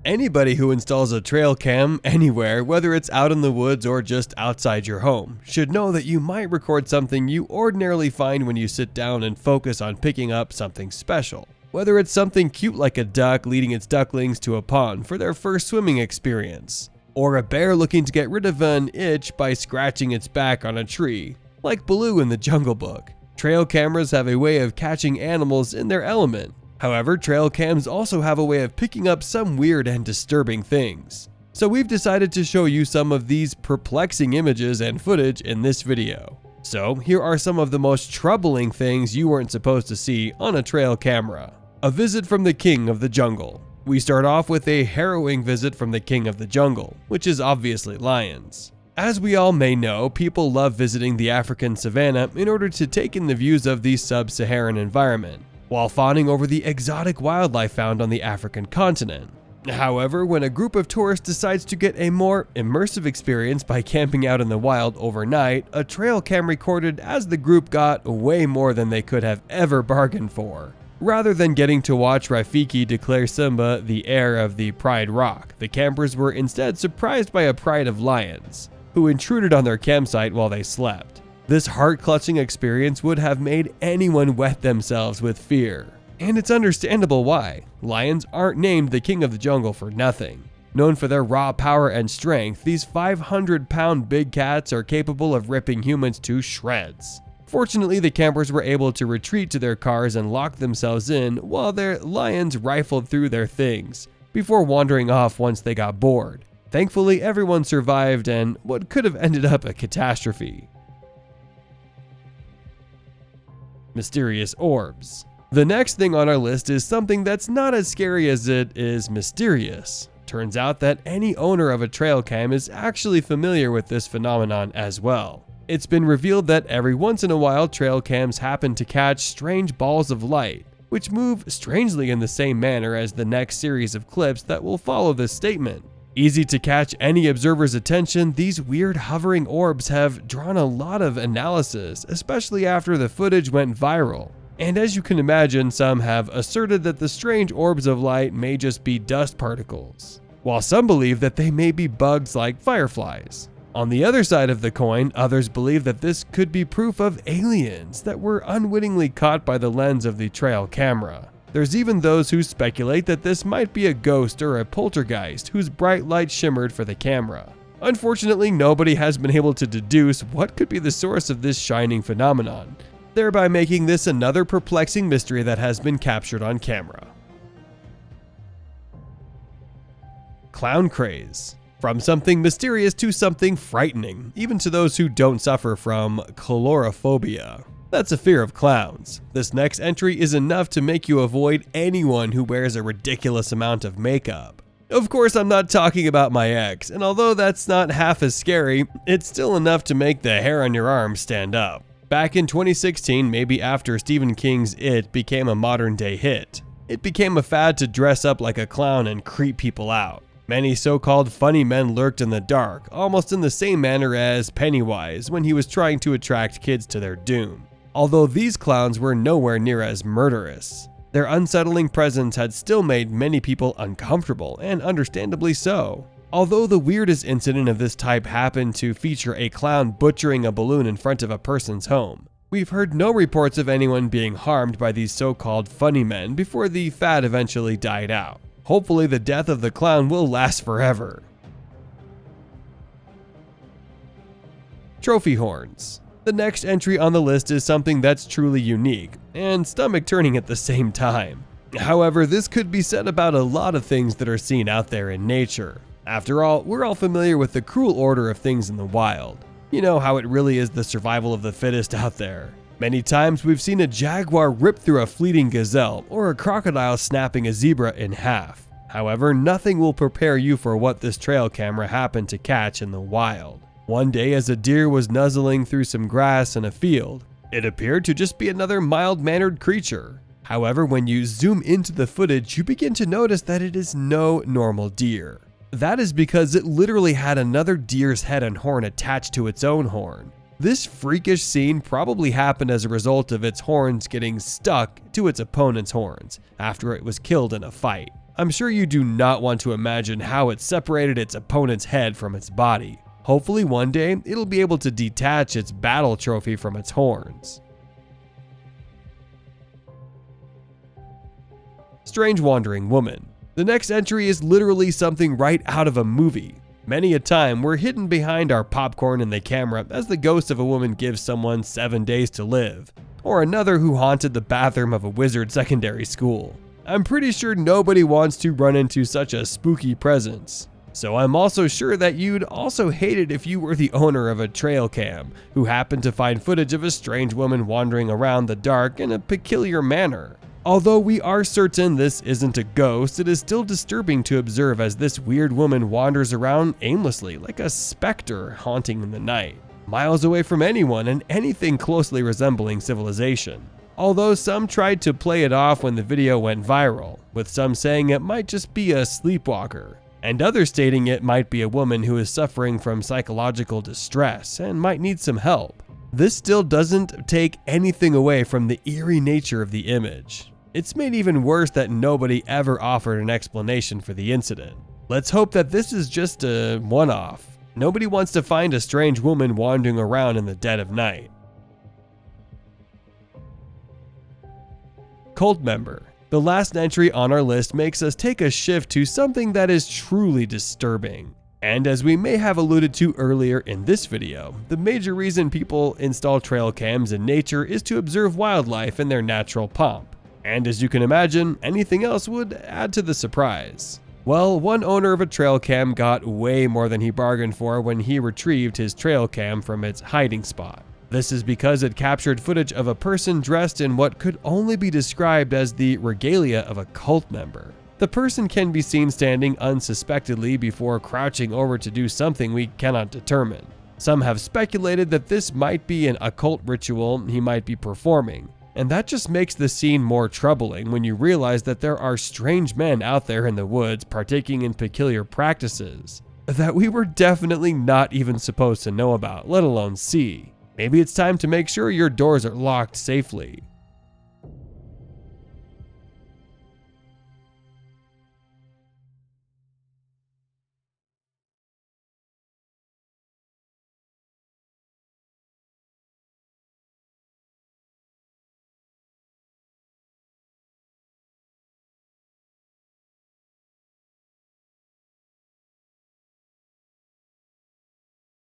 Anybody who installs a trail cam anywhere, whether it's out in the woods or just outside your home, should know that you might record something you ordinarily find when you sit down and focus on picking up something special. Whether it's something cute like a duck leading its ducklings to a pond for their first swimming experience, or a bear looking to get rid of an itch by scratching its back on a tree, like Baloo in the Jungle Book. Trail cameras have a way of catching animals in their element. However, trail cams also have a way of picking up some weird and disturbing things. So we've decided to show you some of these perplexing images and footage in this video. So here are some of the most troubling things you weren't supposed to see on a trail camera. A visit from the king of the jungle. We start off with a harrowing visit from the king of the jungle, which is obviously lions. As we all may know, people love visiting the African savanna in order to take in the views of the sub-Saharan environment, while fawning over the exotic wildlife found on the African continent. However, when a group of tourists decides to get a more immersive experience by camping out in the wild overnight, a trail cam recorded as the group got way more than they could have ever bargained for. Rather than getting to watch Rafiki declare Simba the heir of the Pride Rock, the campers were instead surprised by a pride of lions, who intruded on their campsite while they slept. This heart-clutching experience would have made anyone wet themselves with fear. And it's understandable why. Lions aren't named the king of the jungle for nothing. Known for their raw power and strength, these 500-pound big cats are capable of ripping humans to shreds. Fortunately, the campers were able to retreat to their cars and lock themselves in while their lions rifled through their things, before wandering off once they got bored. Thankfully, everyone survived and what could have ended up a catastrophe. Mysterious orbs. The next thing on our list is something that's not as scary as it is mysterious. Turns out that any owner of a trail cam is actually familiar with this phenomenon as well. It's been revealed that every once in a while trail cams happen to catch strange balls of light, which move strangely in the same manner as the next series of clips that will follow this statement. Easy to catch any observer's attention, these weird hovering orbs have drawn a lot of analysis, especially after the footage went viral. And as you can imagine, some have asserted that the strange orbs of light may just be dust particles, while some believe that they may be bugs like fireflies. On the other side of the coin, others believe that this could be proof of aliens that were unwittingly caught by the lens of the trail camera. There's even those who speculate that this might be a ghost or a poltergeist whose bright light shimmered for the camera. Unfortunately, nobody has been able to deduce what could be the source of this shining phenomenon, thereby making this another perplexing mystery that has been captured on camera. Clown craze. From something mysterious to something frightening, even to those who don't suffer from chlorophobia. That's a fear of clowns. This next entry is enough to make you avoid anyone who wears a ridiculous amount of makeup. Of course, I'm not talking about my ex, and although that's not half as scary, it's still enough to make the hair on your arm stand up. Back in 2016, maybe after Stephen King's It became a modern-day hit, it became a fad to dress up like a clown and creep people out. Many so-called funny men lurked in the dark, almost in the same manner as Pennywise when he was trying to attract kids to their doom. Although these clowns were nowhere near as murderous, their unsettling presence had still made many people uncomfortable, and understandably so. Although the weirdest incident of this type happened to feature a clown butchering a balloon in front of a person's home, we've heard no reports of anyone being harmed by these so-called funny men before the fad eventually died out. Hopefully the death of the clown will last forever. Trophy horns. The next entry on the list is something that's truly unique and stomach-turning at the same time. However, this could be said about a lot of things that are seen out there in nature. After all, we're all familiar with the cruel order of things in the wild. You know how it really is the survival of the fittest out there. Many times we've seen a jaguar rip through a fleeting gazelle or a crocodile snapping a zebra in half. However, nothing will prepare you for what this trail camera happened to catch in the wild. One day, as a deer was nuzzling through some grass in a field, it appeared to just be another mild-mannered creature. However, when you zoom into the footage, you begin to notice that it is no normal deer. That is because it literally had another deer's head and horn attached to its own horn. This freakish scene probably happened as a result of its horns getting stuck to its opponent's horns after it was killed in a fight. I'm sure you do not want to imagine how it separated its opponent's head from its body. Hopefully one day, it'll be able to detach its battle trophy from its horns. Strange wandering woman. The next entry is literally something right out of a movie. Many a time, we're hidden behind our popcorn and the camera as the ghost of a woman gives someone 7 days to live, or another who haunted the bathroom of a wizard secondary school. I'm pretty sure nobody wants to run into such a spooky presence. So I'm also sure that you'd also hate it if you were the owner of a trail cam who happened to find footage of a strange woman wandering around the dark in a peculiar manner. Although we are certain this isn't a ghost, it is still disturbing to observe as this weird woman wanders around aimlessly like a specter haunting in the night, miles away from anyone and anything closely resembling civilization. Although some tried to play it off when the video went viral, with some saying it might just be a sleepwalker, and others stating it might be a woman who is suffering from psychological distress and might need some help. This still doesn't take anything away from the eerie nature of the image. It's made even worse that nobody ever offered an explanation for the incident. Let's hope that this is just a one-off. Nobody wants to find a strange woman wandering around in the dead of night. Cult member. The last entry on our list makes us take a shift to something that is truly disturbing. And as we may have alluded to earlier in this video, the major reason people install trail cams in nature is to observe wildlife in their natural pomp. And as you can imagine, anything else would add to the surprise. Well, one owner of a trail cam got way more than he bargained for when he retrieved his trail cam from its hiding spot. This is because it captured footage of a person dressed in what could only be described as the regalia of a cult member. The person can be seen standing unsuspectedly before crouching over to do something we cannot determine. Some have speculated that this might be an occult ritual he might be performing, and that just makes the scene more troubling when you realize that there are strange men out there in the woods partaking in peculiar practices that we were definitely not even supposed to know about, let alone see. Maybe it's time to make sure your doors are locked safely.